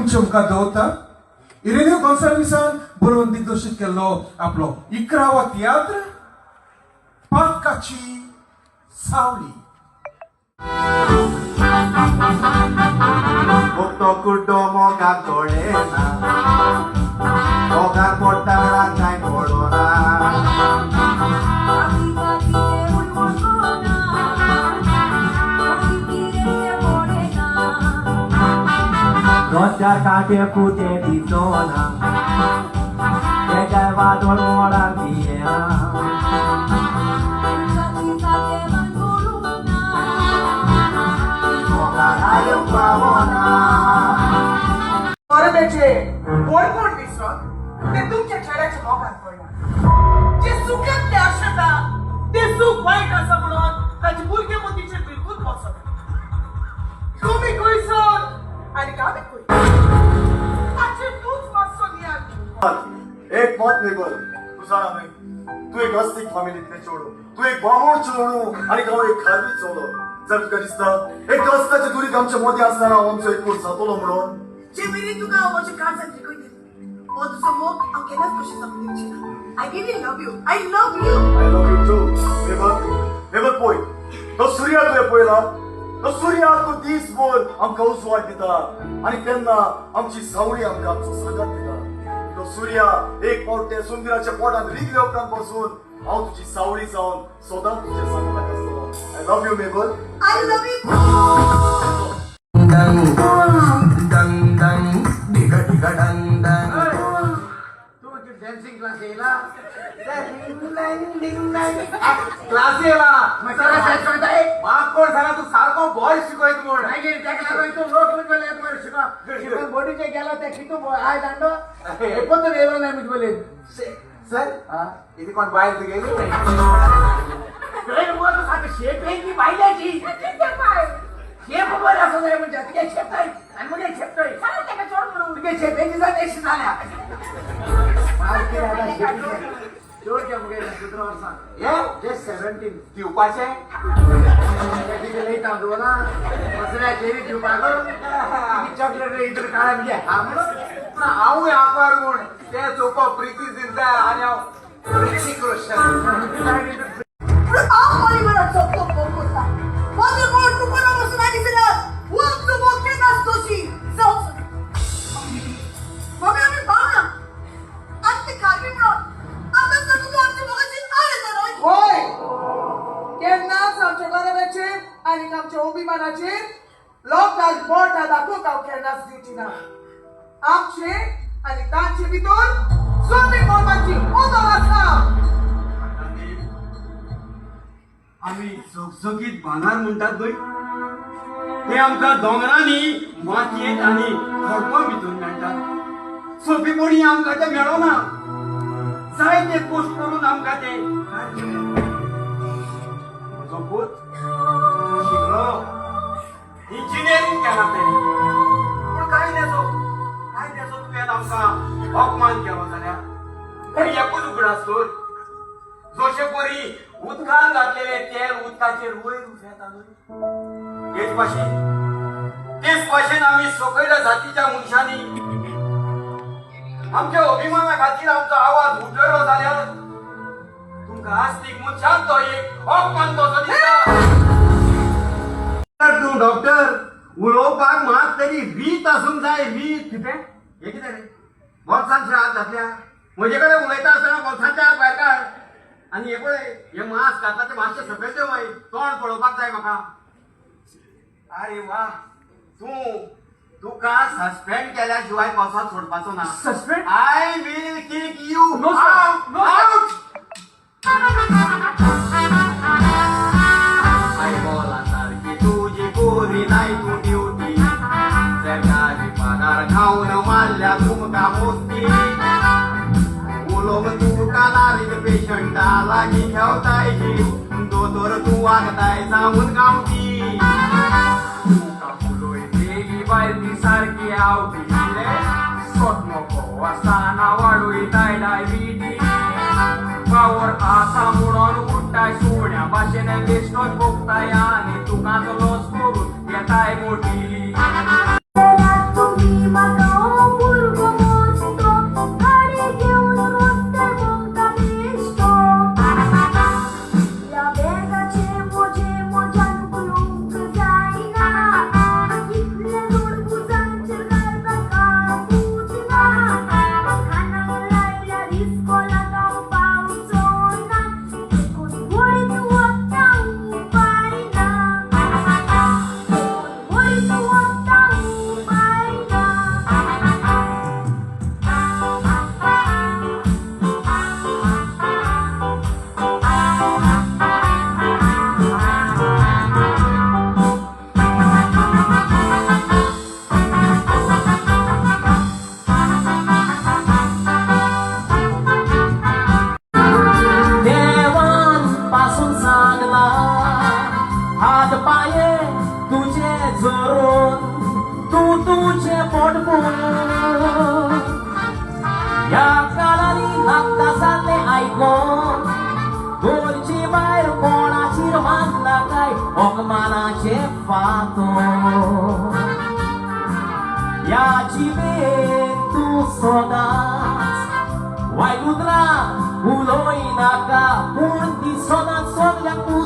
तुमचे मुखार दवरता. इरेनियो गोन्साल्विसान बरोवन दिग्दर्शीत केल्लो आपलो 11वा तियात्र पाकाची सावली. Bukto kudo moga golena, moga potara kai bolona. Rojar kate pute bitona, jai vadol mora diya. बरं त्याचे कोण कोण विसरत ते तुमच्या चेहऱ्याच्या मोगात पडणार. जे सुखात ते आशेता ते सुख वाईट असं म्हणून ताची भुरगे मोतीचे बिलकुल बसत. तुम्ही कोयसर आणि कामी कोय ताचे तूच मातसो नियाल. एक मत नाही बोल तुझा नाही. तू एक अस्तिक फॅमिलीतले चोडू, तू एक बामोड चोडू आणि गाव एक खारवी चोडू. जर तुका दिसता एक रस्त्याच्या दुरीक आमच्या मोदी असताना आमचो एक कोण जातलो म्हणून जे मेरे तुका म्हजे काळजात रिकोयते ओ तुझो मोग हांव केन्नाच कशें जमून दिवचें. I really love you. I love you. I love you too. हेबत पळय तो सूर्य तुवें पळयला. तो सूर्य तो दिसभर आमकां उजवाड दिता आणि तेन्ना आमची सावळी आमकां आमचो सांगात दिता. तो सूर्य एक फावट सुंदराच्या पोटांत रिगले उपरांत बसून हांव तुजी सावळी जावन सदांच तुज्या सांगात आसतलो. I love you Mabel. I love you. डंग डंग डिगा डिगा डंग डंग. तू डान्सिंग क्लास येला क्लास येला कोण सांगा तू सारखो बॉय शिकवत म्हण तू लोक शिकवा बॉडीचे गेला त्या किती आय दांडो पण तर येलो नाही मी बोले सर इथे कोण बाहेर गेली शेप आहे की बायलाची शेप वर असं नाही म्हणजे तिथे शेप नाही आणि म्हणजे शेपतोय त्याला चोर म्हणून तिथे शेप आहे तिचा देश झाल्या जोड क्या मुगे कुत्रा सांग ये जस्ट 17 ती उपास आहे तिथे लई तांदूळ ना मसऱ्या जेरी ती उपागो ती चॉकलेट इतर काळा म्हणजे हा म्हणून आऊ आकार गुण ते चोपा प्रीती जिंदा आणि प्रीती कृष्ण आव मला चोपतो बोलता माझे बोल तू कोणा बसून आली दिला वक तू मोके नसतोशी जाऊ मग आम्ही पाहू अंत खाली म्हणून आता तर तू आमच्या मगाची आले तर होय केन्नाच आमच्या गरजेचे आणि आमच्या अभिमानाचे लोकांक बोटा दाखवून गाव केन्नाच दिवची ना. आमचे आणि तांचे भितर सोमी मोहम्मदची ओदो आसा. आम्ही चकचकीत भांगार म्हणतात गोय ते आमकां दोंगरांनी मातयेत आणि खडपां भितर मेळटात. सोंपेपणी आमकां ते मेळना. जायते पोस्ट करून आमकां ते म्हजो पूत शिकलो इंजिनियरींग केला तेणी पूण काय तेजो तुवें आमकां अपमान केलो जाल्यार एकूच उगड आसतोय. जोशे परी उदकान घातलेले तेल उदकाचेर वयर उठेता तेच भाशेन आम्ही सकयल्या जातीच्या मनशांनी आमच्या अभिमाना खातीर आमचो आवाज उठयलो जाल्यार तुमकां आस्तीक मनशान तो एक अपमान कसो दिसता. तूं डॉक्टर उलोवपाक मात तरी वीत आसूंक जाय. वीत कितें हे कितें रे बोल्सांत हात घातल्या म्हजे कडेन उलयता आसतना बोल्सांतले हात भायर काड आणि हे पळय हे मास्क घातला ते मातशें सकयल देव तोंड पळोवपाक जाय म्हाका. अरे वा तुका सस्पेंड केल्या शिवाय कसो सोडपाचो ना. Suspend I will kick you out. I बोला सारखी तुझी गोरी नाही तू ड्युटी सरकारी पगार खाऊन मारल्या तुमका मोती उलोग तू कानारीत पेशंटाला की ठेवताय दोतोर तू वागताय सांगून गावठी बायती सारखी आवटी सोट नको असताना वाढू डायबिटी पावर आसा म्हणून उठताय सोड्या भाशेने बेस्टोच भोगताय आणि तुकाच लॉस करून येताय मोठी. तुम्ही माये तुझे जोरून तुझे पोटपून या काळानी लागता चालले ऐकून गोरची बाहेर कोणाची मानला काय अपमानाचे फातो याची बेन तू सदाच वाईलुद्रा उलोई नाका पूण ती सदाच सोडल्या तू